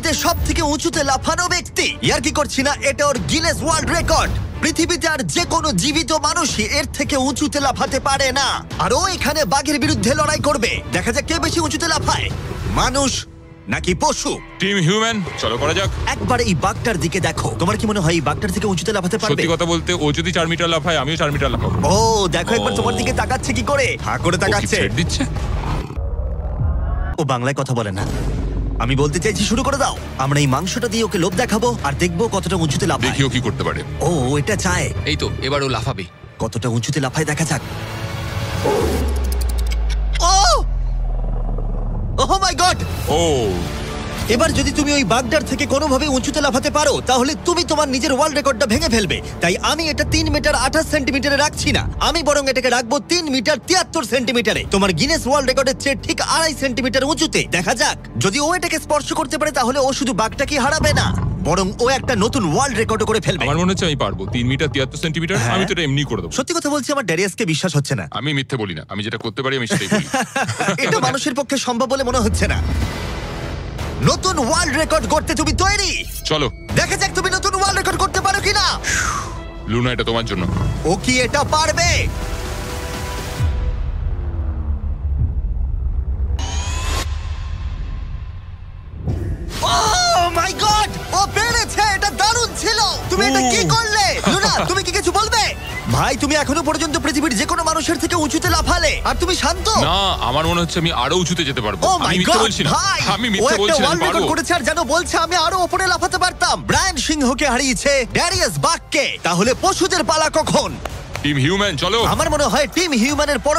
পৃথিবীতে সবথেকে উঁচুতে লাফানো ব্যক্তি। ইয়ার কি করছি না, এটা ওর গিনেস ওয়ার্ল্ড রেকর্ড। পৃথিবীতে আর যে কোনো জীবিত মানুষই এর থেকে উঁচুতে লাফাতে পারে না। আর ও এখানে বাঘের বিরুদ্ধে লড়াই করবে। দেখা যাক কে বেশি উঁচুতে লাফায়, মানুষ নাকি পশু। টিম হিউম্যান, চলো করা যাক। একবার এই বাঘটার দিকে দেখো, তোমার কি মনে হয় এই বাঘটার থেকে উঁচুতে লাফাতে পারবে? সত্যি কথা বলতে, ও যদি 4 মিটার লাফায়, আমিও 4 মিটার লাফাবো। ও দেখো একবার তোমার দিকে তাকাচ্ছে কি করে, হা করে ও কি তাকাচ্ছে। ছেড়ে দিচ্ছে? ও বাংলায় কথা বলে না। আমি বলতে চাইছি শুরু করে দাও। আমরা এই মাংসটা দিয়ে ওকে লোভ দেখাবো আর দেখবো কতটা উঁচুতে লাফায়। দেখিও কি করতে পারে। ও এটা চায়। এই তো, এবার ও লাফাবে। কতটা উঁচুতে লাফায় দেখা যাক। ও ওহ মাই গড! ও এবার যদি তুমি ওই বাগদার থেকে কোনোভাবে উঁচুতে লাফাতে পারো তাহলে তুমি তোমার নিজের ওয়ার্ল্ড রেকর্ডটা ভেঙে ফেলবে। তাই আমি এটা 3 মিটার 28 সেন্টিমিটারে রাখছি না, আমি বরং এটাকে রাখবো 3 মিটার 73 সেন্টিমিটারে। তোমার গিনেস ওয়ার্ল্ড রেকর্ডের চেয়ে ঠিক 2.5 সেন্টিমিটার উঁচুতে। দেখা যাক, যদি ও এটাকে স্পর্শ করতে পারে তাহলে ও শুধু বাগটাকে হারাবে না, বরং ও একটা নতুন ওয়ার্ল্ড রেকর্ড করে ফেলবে। আমার মনে হচ্ছে আমি পারবো। 3 মিটার 73 সেন্টিমিটার, হ্যাঁ। আমি তো এটা এমনি করে দেবো। সত্যি কথা বলছি, আমার ড্যারিয়াসকে বিশ্বাস হচ্ছে না। আমি মিথ্যে বলি না, আমি যেটা করতে পারি আমি সেটাই বলি। এটা মানুষের পক্ষে সম্ভব বলে মনে হচ্ছে না। নতুন ওয়ার্ল্ড রেকর্ড করতে তুমি তৈরি? চলো দেখা যাক তুমি নতুন ওয়ার্ল্ড রেকর্ড করতে পারো কিনা। লুনা, এটা তোমার জন্য। ও কি এটা পারবে? Oh my God! ও পেরেছে! এটা দারুণ ছিল! তুমি এটা কি করলে? লুনা, তুমি কি কিছু বলবে? ভাই, তুমি এখনো পর্যন্ত পৃথিবীর যে কোনো মানুষের থেকে উঁচুতে লাফালে আর তুমি শান্ত। না, আমার মনে হচ্ছে আমি আরো উঁচুতে যেতে পারবো। ও আমি মাই মিথ্যে গড বলছি না, ভাই! আমি ও মিথ্যে একটা বলছি না, আমি ওয়ার্ল্ড রেকর্ড পারবো। করেছে আর জানো বলছে আমি আরো উপরে লাফাতে পারতাম। ব্রায়ান সিংহকে হারিয়েছে ড্যারিয়াস বাককে। তাহলে পশুদের পালা কখন? টিম হিউম্যান, চলো। আমার মনে হয় টিম হিউম্যানের পর